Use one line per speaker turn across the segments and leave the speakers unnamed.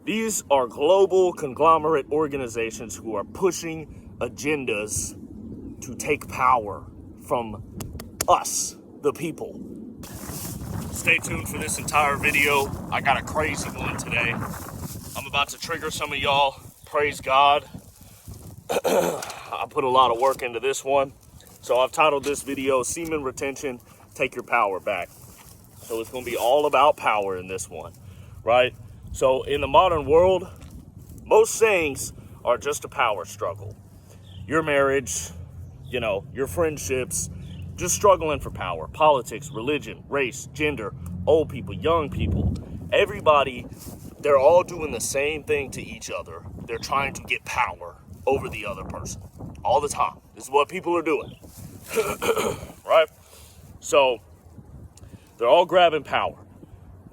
These are global conglomerate organizations who are pushing agendas to take power from us, the people. Stay tuned for this entire video. I got a crazy one today. I'm about to trigger some of y'all. Praise God. I put a lot of work into this one. So I've titled this video, Semen Retention, Take Your Power Back. So it's going to be all about power in this one, right? So in the modern world, most sayings are just a power struggle. Your marriage, your friendships, just struggling for power. Politics, religion, race, gender, old people, young people, everybody, they're all doing the same thing to each other. They're trying to get power over the other person all the time. This is what people are doing, right? So they're all grabbing power.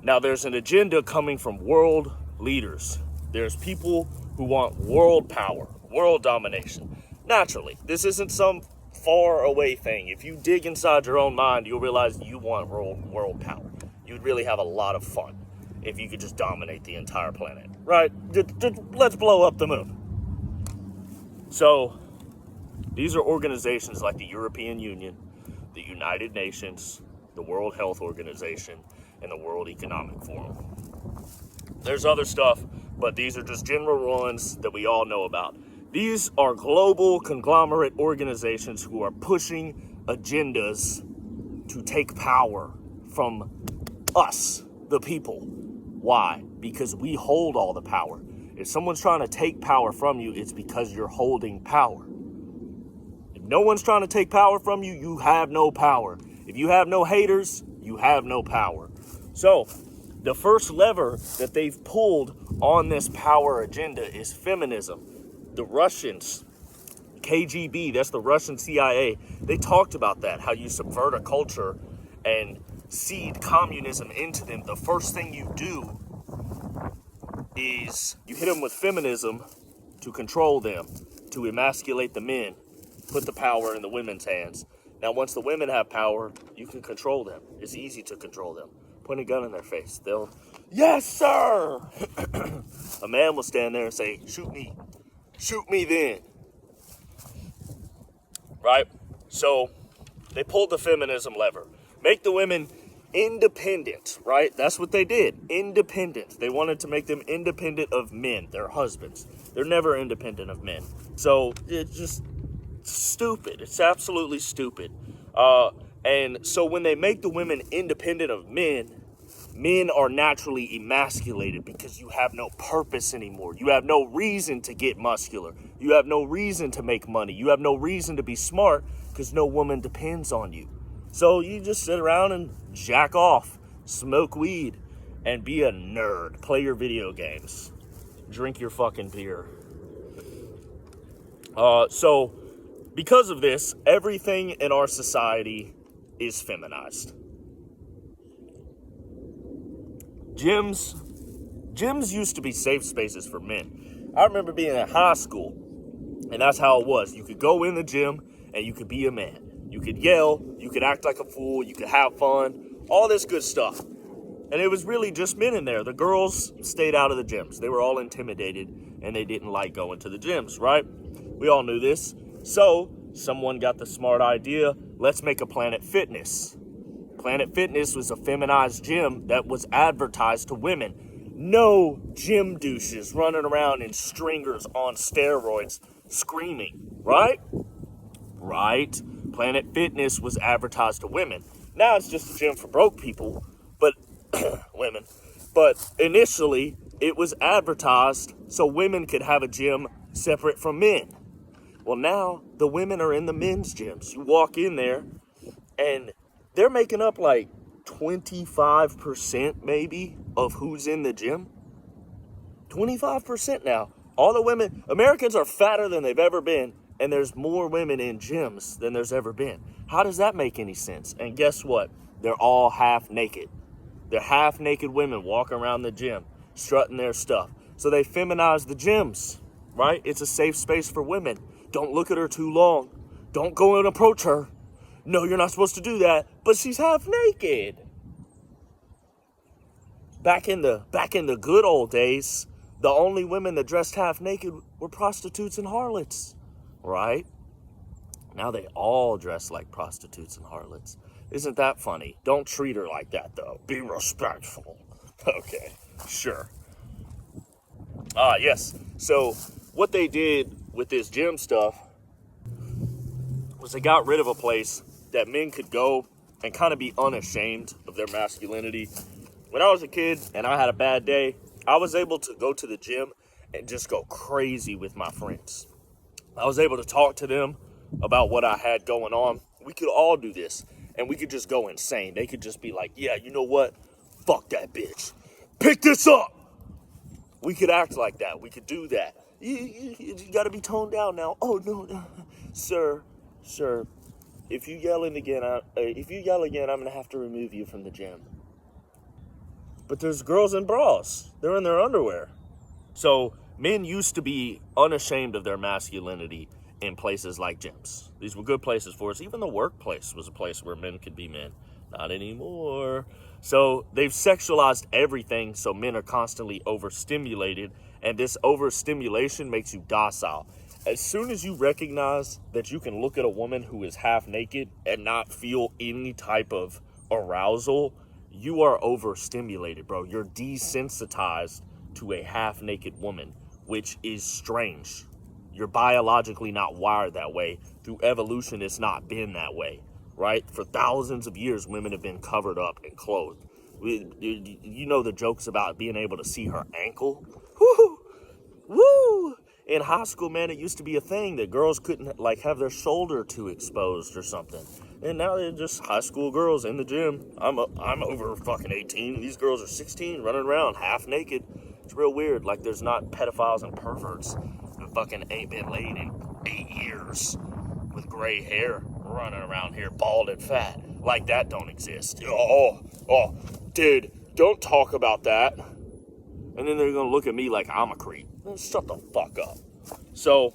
Now there's an agenda coming from world leaders. There's people who want world power, world domination. Naturally, this isn't some far away thing. If you dig inside your own mind, you'll realize you want world power. You'd really have a lot of fun if you could just dominate the entire planet, right? Let's blow up the moon. So these are organizations like the European Union, the United Nations, the World Health Organization, and the World Economic Forum. There's other stuff, but these are just general ones that we all know about. These are global conglomerate organizations who are pushing agendas to take power from us, the people. Why? Because we hold all the power. If someone's trying to take power from you, it's because you're holding power. If no one's trying to take power from you, you have no power. If you have no haters, you have no power. So, the first lever that they've pulled on this power agenda is feminism. The Russians, KGB, that's the Russian CIA, they talked about that, how you subvert a culture and seed communism into them. The first thing you do is you hit them with feminism to control them, to emasculate the men, put the power in the women's hands. Now, once the women have power, you can control them. It's easy to control them. Point a gun in their face. They'll, yes, sir! A man will stand there and say, shoot me. Shoot me then. Right? So, they pulled the feminism lever. Make the women independent, right? That's what they did. Independent. They wanted to make them independent of men, their husbands. They're never independent of men. So, it's just stupid. It's absolutely stupid. And so when they make the women independent of men, men are naturally emasculated because you have no purpose anymore. You have no reason to get muscular. You have no reason to make money. You have no reason to be smart because no woman depends on you. So you just sit around and jack off, smoke weed, and be a nerd. Play your video games. Drink your fucking beer. So because of this, everything in our society is feminized. Gyms used to be safe spaces for men. I remember being in high school, and that's how it was. You could go in the gym, and you could be a man. You could yell, you could act like a fool, you could have fun, all this good stuff. And it was really just men in there. The girls stayed out of the gyms. They were all intimidated, and they didn't like going to the gyms, right? We all knew this. So, someone got the smart idea, let's make a Planet Fitness. Planet Fitness was a feminized gym that was advertised to women. No gym douches running around in stringers on steroids screaming, right? Right. Planet Fitness was advertised to women. Now it's just a gym for broke people, but women. But initially, it was advertised so women could have a gym separate from men. Well, now the women are in the men's gyms. You walk in there, and they're making up like 25% maybe of who's in the gym. 25% now. All the women, Americans are fatter than they've ever been, and there's more women in gyms than there's ever been. How does that make any sense? And guess what? They're all half naked. They're half naked women walking around the gym, strutting their stuff. So they feminize the gyms, right? It's a safe space for women. Don't look at her too long. Don't go and approach her. No, you're not supposed to do that, but she's half naked. Back in the good old days, The only women that dressed half naked were prostitutes and harlots, right? Now they all dress like prostitutes and harlots. Isn't that funny? Don't treat her like that, though. Be respectful. Okay, sure. Yes. So what they did with this gym stuff was they got rid of a place that men could go and kind of be unashamed of their masculinity. When I was a kid and I had a bad day, I was able to go to the gym and just go crazy with my friends. I was able to talk to them about what I had going on. We could all do this, and we could just go insane. They could just be like, yeah, you know what? Fuck that bitch. Pick this up. We could act like that. We could do that. You got to be toned down now. Oh, no. Sir, if you yell again, I'm going to have to remove you from the gym. But there's girls in bras. They're in their underwear. So men used to be unashamed of their masculinity in places like gyms. These were good places for us. Even the workplace was a place where men could be men. Not anymore. So they've sexualized everything, so men are constantly overstimulated, and this overstimulation makes you docile. As soon as you recognize that you can look at a woman who is half naked and not feel any type of arousal, you are overstimulated, bro. You're desensitized to a half naked woman, which is strange. You're biologically not wired that way. Through evolution, it's not been that way, right? For thousands of years, women have been covered up and clothed. You know the jokes about being able to see her ankle? Woo! Woo! In high school, man, it used to be a thing that girls couldn't, like, have their shoulder too exposed or something. And now they're just high school girls in the gym. I'm over fucking 18. These girls are 16, running around half naked. It's real weird. Like, there's not pedophiles and perverts who fucking ain't been laid in 8 years with gray hair running around here bald and fat. Like, that don't exist. Oh, dude, don't talk about that. And then they're gonna look at me like I'm a creep. Shut the fuck up. So,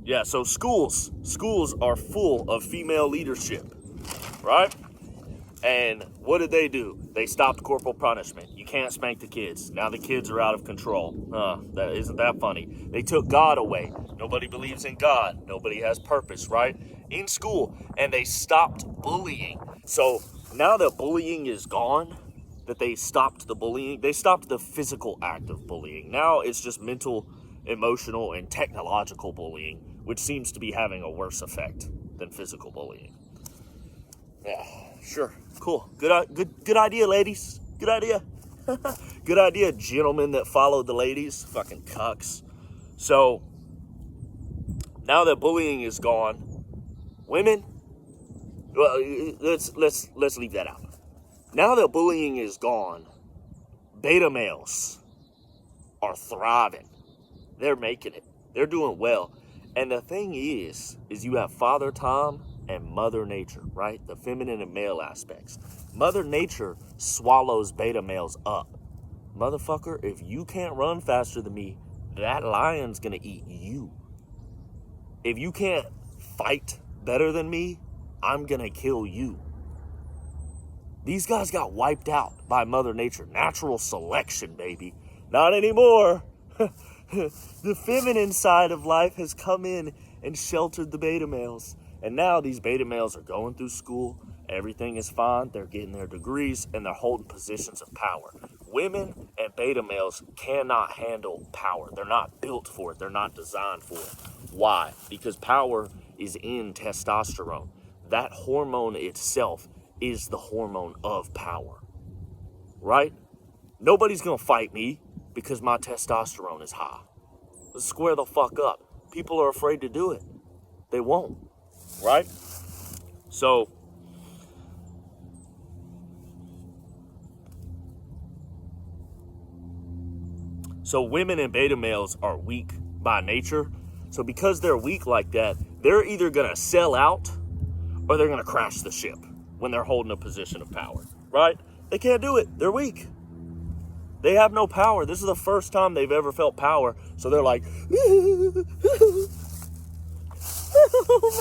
yeah, so schools are full of female leadership, right? And what did they do? They stopped corporal punishment. You can't spank the kids. Now the kids are out of control. Isn't that funny? They took God away. Nobody believes in God. Nobody has purpose, right? In school. And they stopped bullying. So now that bullying is gone, that they stopped the bullying, they stopped the physical act of bullying. Now it's just mental, emotional, and technological bullying, which seems to be having a worse effect than physical bullying. Yeah, sure, cool, good idea, ladies. Good idea. Good idea, gentlemen that followed the ladies. Fucking cucks. So now that bullying is gone, women. Well, let's leave that out. Now that bullying is gone, beta males are thriving. They're making it. They're doing well. And the thing is you have Father Time and Mother Nature, right? The feminine and male aspects. Mother Nature swallows beta males up. Motherfucker, if you can't run faster than me, that lion's gonna eat you. If you can't fight better than me, I'm gonna kill you. These guys got wiped out by Mother Nature. Natural selection, baby. Not anymore. The feminine side of life has come in and sheltered the beta males. And now these beta males are going through school. Everything is fine. They're getting their degrees and they're holding positions of power. Women and beta males cannot handle power. They're not built for it. They're not designed for it. Why? Because power is in testosterone. That hormone itself is the hormone of power, right? Nobody's gonna fight me because my testosterone is high. Let's square the fuck up. People are afraid to do it. They won't, right? So women and beta males are weak by nature. So because they're weak like that, they're either gonna sell out or they're gonna crash the ship when they're holding a position of power, right? They can't do it. They're weak. They have no power. This is the first time they've ever felt power. So they're like, oh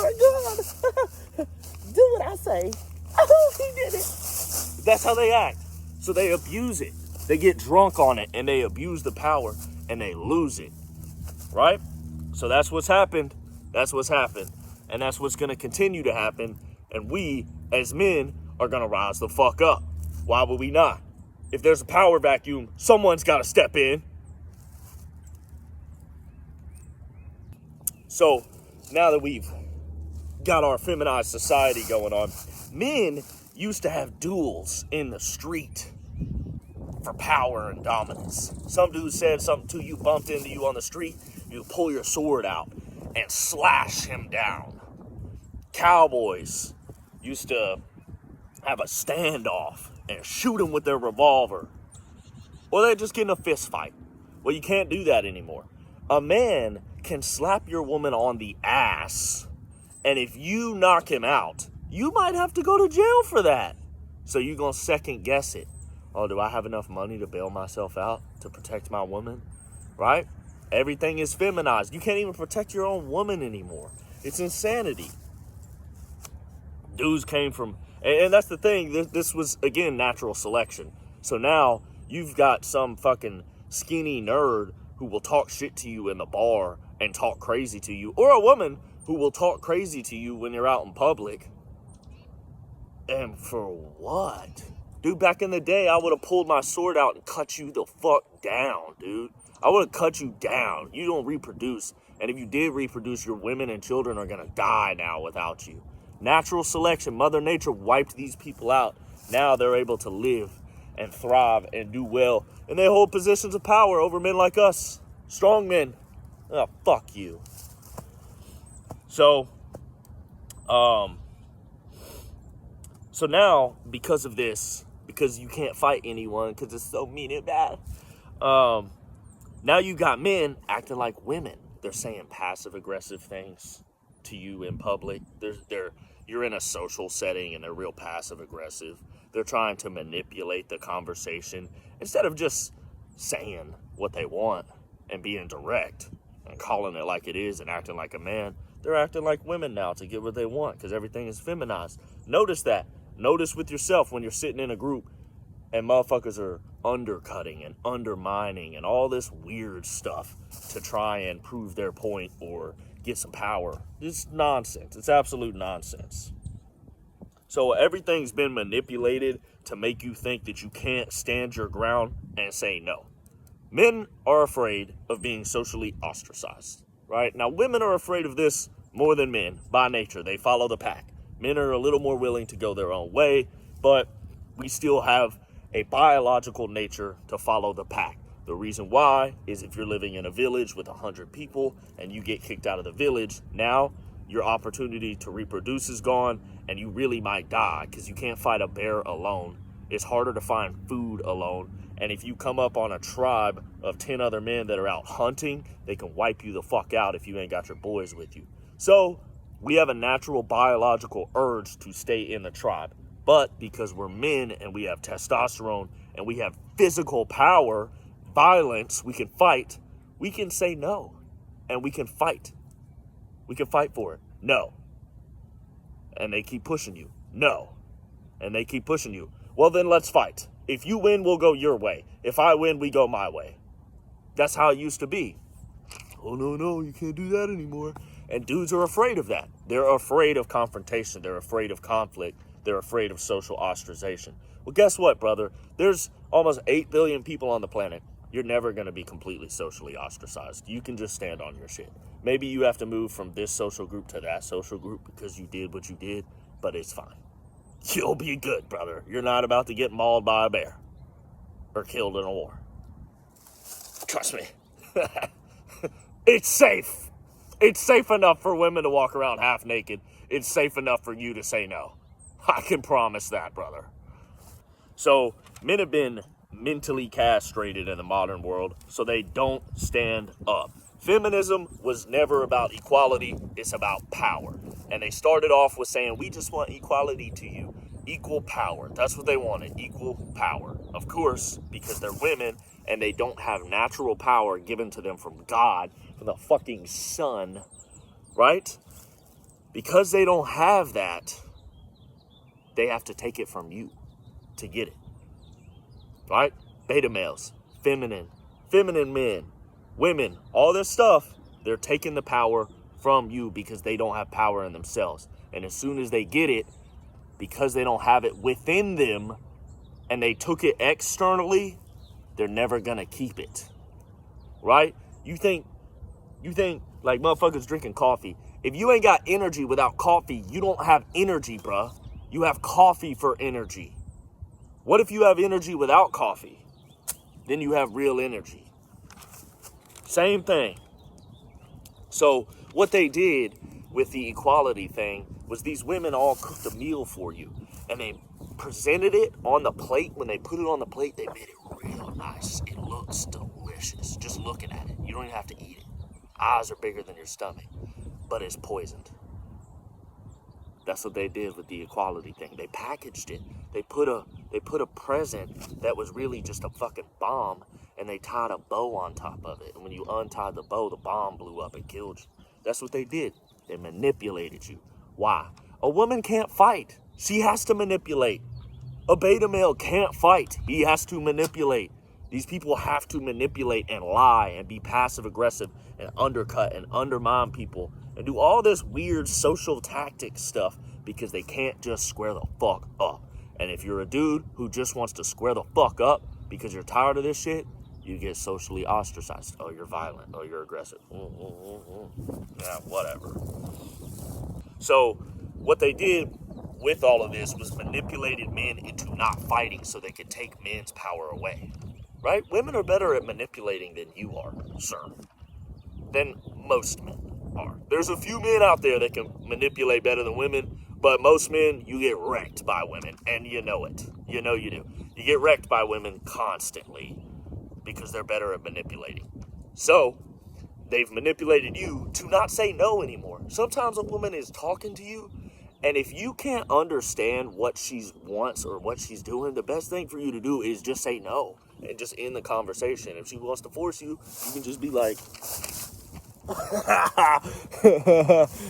my God. Do what I say. Oh, he did it. That's how they act. So they abuse it. They get drunk on it and they abuse the power and they lose it, right? So that's what's happened. That's what's happened. And that's what's going to continue to happen. And we, as men, are going to rise the fuck up. Why would we not? If there's a power vacuum, someone's got to step in. So now that we've got our feminized society going on, men used to have duels in the street for power and dominance. Some dude said something to you, bumped into you on the street, you pull your sword out and slash him down. Cowboys used to have a standoff and shoot him with their revolver. Or they'd just get in a fist fight. Well, you can't do that anymore. A man can slap your woman on the ass, and if you knock him out, you might have to go to jail for that. So you're going to second guess it. Oh, do I have enough money to bail myself out to protect my woman? Right? Everything is feminized. You can't even protect your own woman anymore. It's insanity. Dudes came from, and that's the thing, this was, again, natural selection. So now you've got some fucking skinny nerd who will talk shit to you in the bar and talk crazy to you, or a woman who will talk crazy to you when you're out in public. And for what? Dude, back in the day, I would have pulled my sword out and cut you the fuck down, dude. I would have cut you down. You don't reproduce. And if you did reproduce, your women and children are going to die now without you. Natural selection. Mother Nature wiped these people out. Now they're able to live and thrive and do well. And they hold positions of power over men like us. Strong men. Oh, fuck you. So now, because of this, because you can't fight anyone, because it's so mean and bad, now you got men acting like women. They're saying passive-aggressive things to you in public. You're in a social setting and they're real passive-aggressive. They're trying to manipulate the conversation instead of just saying what they want and being direct and calling it like it is and acting like a man. They're acting like women now to get what they want because everything is feminized. Notice that. Notice with yourself when you're sitting in a group and motherfuckers are undercutting and undermining and all this weird stuff to try and prove their point or get some power. It's nonsense. It's absolute nonsense. So everything's been manipulated to make you think that you can't stand your ground and say no. Men are afraid of being socially ostracized, right? Now, women are afraid of this more than men by nature. They follow the pack. Men are a little more willing to go their own way, but we still have a biological nature to follow the pack. The reason why is if you're living in a village with 100 people and you get kicked out of the village, now your opportunity to reproduce is gone and you really might die because you can't fight a bear alone. It's harder to find food alone. And if you come up on a tribe of 10 other men that are out hunting, they can wipe you the fuck out if you ain't got your boys with you. So we have a natural biological urge to stay in the tribe. But because we're men and we have testosterone and we have physical power, violence, we can fight, we can say no. And we can fight. We can fight for it. No. And they keep pushing you. No. And they keep pushing you. Well, then let's fight. If you win, we'll go your way. If I win, we go my way. That's how it used to be. Oh, no, you can't do that anymore. And dudes are afraid of that. They're afraid of confrontation. They're afraid of conflict. They're afraid of social ostracization. Well, guess what, brother? There's almost 8 billion people on the planet. You're never going to be completely socially ostracized. You can just stand on your shit. Maybe you have to move from this social group to that social group because you did what you did, but it's fine. You'll be good, brother. You're not about to get mauled by a bear or killed in a war. Trust me. It's safe. It's safe enough for women to walk around half naked. It's safe enough for you to say no. I can promise that, brother. So men have been mentally castrated in the modern world, so they don't stand up. Feminism was never about equality. It's about power. And they started off with saying, we just want equality to you. Equal power. That's what they wanted. Equal power. Of course, because they're women and they don't have natural power given to them from God, from the fucking sun, right? Because they don't have that, they have to take it from you to get it, right? beta males, feminine men, women, all this stuff, they're taking the power from you because they don't have power in themselves. And as soon as they get it, because they don't have it within them and they took it externally, they're never gonna keep it, right? You think like motherfuckers drinking coffee. If you ain't got energy without coffee, you don't have energy, bruh. You have coffee for energy. What if you have energy without coffee? Then you have real energy. Same thing. So what they did with the equality thing was these women all cooked a meal for you and they presented it on the plate. When they put it on the plate, they made it real nice. It looks delicious just looking at it. You don't even have to eat it. Eyes are bigger than your stomach, but it's poisoned. That's what they did with the equality thing. They packaged it. They put a present that was really just a fucking bomb, and they tied a bow on top of it. And when you untied the bow, the bomb blew up and killed you. That's what they did. They manipulated you. Why? A woman can't fight. She has to manipulate. A beta male can't fight. He has to manipulate. These people have to manipulate and lie and be passive aggressive and undercut and undermine people and do all this weird social tactic stuff because they can't just square the fuck up. And if you're a dude who just wants to square the fuck up because you're tired of this shit, you get socially ostracized. Oh, you're violent. Oh, you're aggressive. Yeah, whatever. So what they did with all of this was manipulated men into not fighting so they could take men's power away. Right? Women are better at manipulating than you are, sir. Than most men are. There's a few men out there that can manipulate better than women, but most men, you get wrecked by women, and you know it. You know you do. You get wrecked by women constantly because they're better at manipulating. So, they've manipulated you to not say no anymore. Sometimes a woman is talking to you, and if you can't understand what she wants or what she's doing, the best thing for you to do is just say no and just end the conversation. If she wants to force you, you can just be like,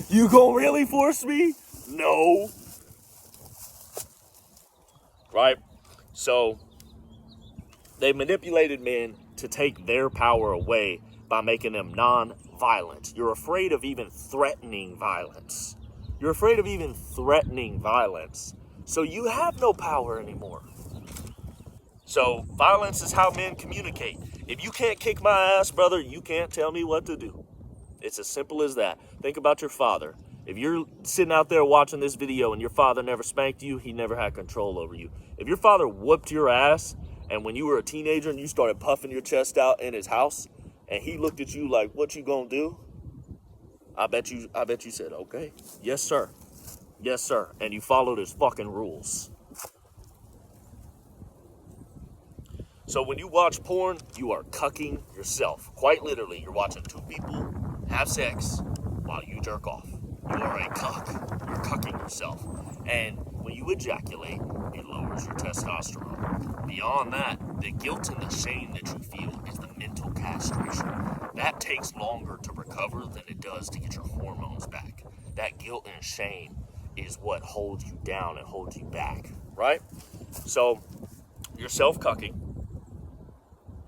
you gonna really force me? No. Right? So, they manipulated men to take their power away by making them non-violent. You're afraid of even threatening violence. You're afraid of even threatening violence. So you have no power anymore. So violence is how men communicate. If you can't kick my ass, brother, you can't tell me what to do. It's as simple as that. Think about your father. If you're sitting out there watching this video and your father never spanked you, he never had control over you. If your father whooped your ass and when you were a teenager and you started puffing your chest out in his house and he looked at you like, what you gonna do? I bet you said, okay, yes, sir. Yes, sir. And you followed his fucking rules. So when you watch porn, you are cucking yourself. Quite literally, you're watching two people have sex while you jerk off. You are a cuck. You're cucking yourself. And when you ejaculate, it lowers your testosterone. Beyond that, the guilt and the shame that you feel is the mental castration. That takes longer to recover than it does to get your hormones back. That guilt and shame is what holds you down and holds you back, right? So, you're self-cucking.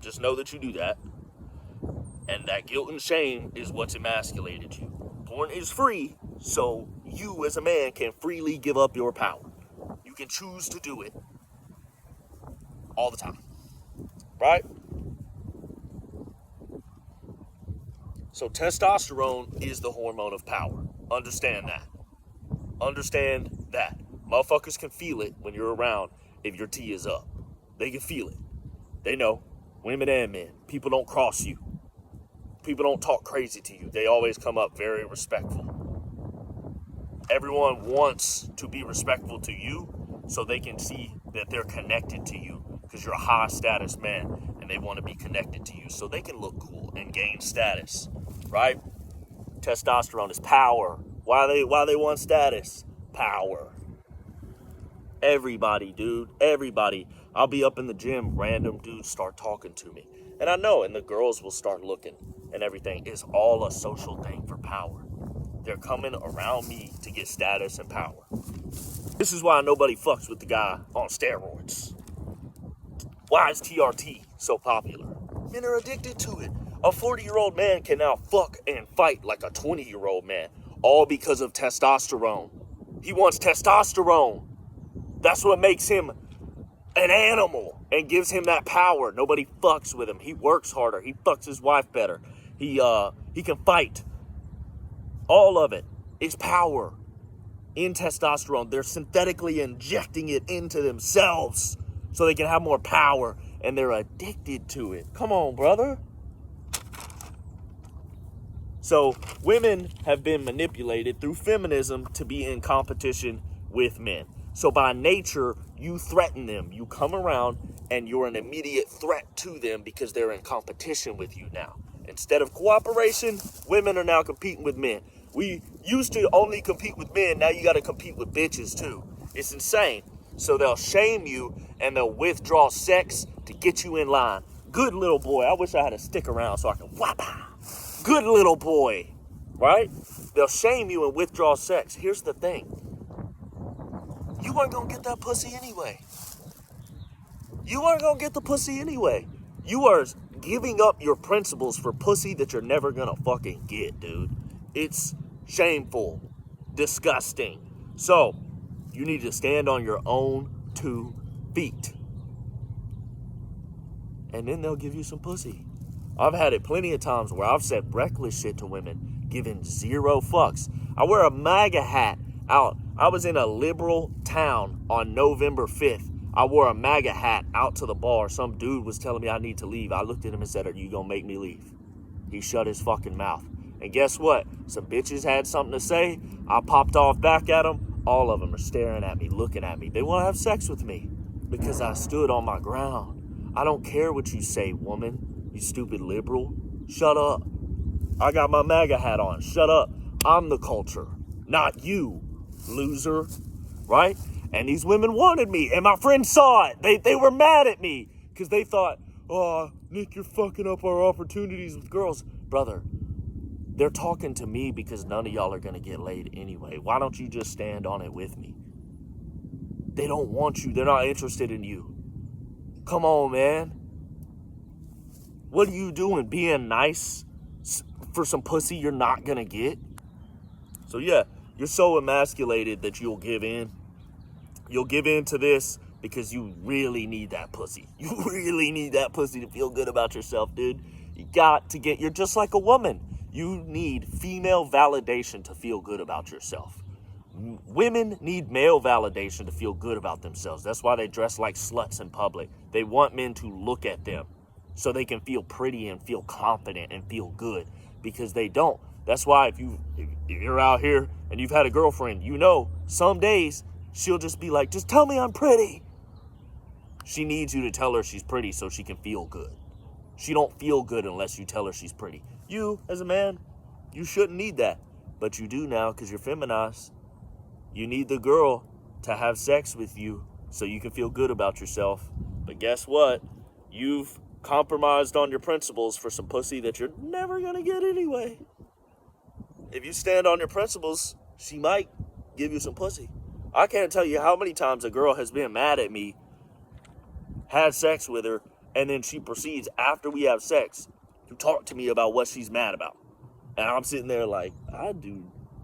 Just know that you do that. And that guilt and shame is what's emasculated you. Porn is free, so you as a man can freely give up your power. You can choose to do it all the time, right? So testosterone is the hormone of power. Understand that. Understand that. Motherfuckers can feel it when you're around if your T is up. They can feel it. They know. Women and men. People don't cross you. People don't talk crazy to you. They always come up very respectful. Everyone wants to be respectful to you so they can see that they're connected to you because you're a high status man and they want to be connected to you so they can look cool and gain status, right? Testosterone is power. Why they want status? Power. Everybody, dude. Everybody. I'll be up in the gym, random dudes start talking to me. And I know, and the girls will start looking and everything. It's all a social thing for power. They're coming around me to get status and power. This is why nobody fucks with the guy on steroids. Why is TRT so popular? Men are addicted to it. A 40-year-old man can now fuck and fight like a 20-year-old man, all because of testosterone. He wants testosterone. That's what makes him an animal and gives him that power. Nobody fucks with him. He works harder. He fucks his wife better. He can fight. All of it is power in testosterone. They're synthetically injecting it into themselves so they can have more power, and they're addicted to it. Come on, brother. So women have been manipulated through feminism to be in competition with men. So by nature, you threaten them. You come around and you're an immediate threat to them because they're in competition with you now. Instead of cooperation, women are now competing with men. We used to only compete with men. Now you got to compete with bitches too. It's insane. So they'll shame you and they'll withdraw sex to get you in line. Good little boy. I wish I had a stick around so I can whap. Good little boy, right? They'll shame you and withdraw sex. Here's the thing. You weren't going to get that pussy anyway. You weren't going to get the pussy anyway. You are giving up your principles for pussy that you're never going to fucking get, dude. It's shameful, disgusting. So, you need to stand on your own 2 feet. And then they'll give you some pussy. I've had it plenty of times where I've said reckless shit to women, giving 0 fucks. I wear a MAGA hat out. I was in a liberal town on November 5th. I wore a MAGA hat out to the bar. Some dude was telling me I need to leave. I looked at him and said, "Are you gonna make me leave?" He shut his fucking mouth. And guess what? Some bitches had something to say. I popped off back at them. All of them are staring at me, looking at me. They want to have sex with me because I stood on my ground. I don't care what you say, woman. You stupid liberal. Shut up. I got my MAGA hat on. Shut up. I'm the culture, not you, loser. Right? And these women wanted me. And my friends saw it. They were mad at me because they thought, "Oh, Nick, you're fucking up our opportunities with girls." Brother, they're talking to me because none of y'all are going to get laid anyway. Why don't you just stand on it with me? They don't want you. They're not interested in you. Come on, man. What are you doing? Being nice for some pussy you're not going to get? So yeah, you're so emasculated that you'll give in. You'll give in to this because you really need that pussy. You really need that pussy to feel good about yourself, dude. You got to get, you're just like a woman. You need female validation to feel good about yourself. Women need male validation to feel good about themselves. That's why they dress like sluts in public. They want men to look at them so they can feel pretty and feel confident and feel good, because they don't. That's why if you're out here and you've had a girlfriend, you know, some days she'll just be like, "Just tell me I'm pretty." She needs you to tell her she's pretty so she can feel good. She don't feel good unless you tell her she's pretty. You, as a man, you shouldn't need that. But you do now because you're feminized. You need the girl to have sex with you so you can feel good about yourself. But guess what? You've compromised on your principles for some pussy that you're never going to get anyway. If you stand on your principles, she might give you some pussy. I can't tell you how many times a girl has been mad at me, had sex with her, and then she proceeds after we have sex to talk to me about what she's mad about. And I'm sitting there like,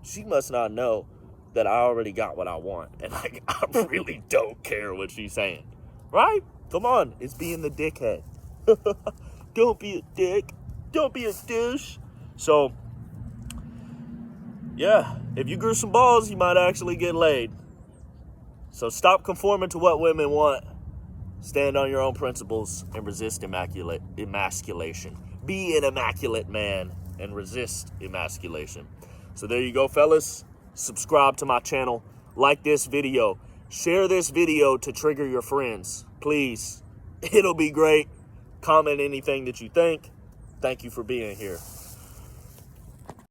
she must not know that I already got what I want. And like, I really don't care what she's saying. Right? Come on, it's being the dickhead. Don't be a dick. Don't be a douche. So, yeah, if you grew some balls, you might actually get laid. So stop conforming to what women want. Stand on your own principles and resist emasculation. Be an immaculate man and resist emasculation. So there you go, fellas. Subscribe to my channel. Like this video. Share this video to trigger your friends. Please. It'll be great. Comment anything that you think. Thank you for being here.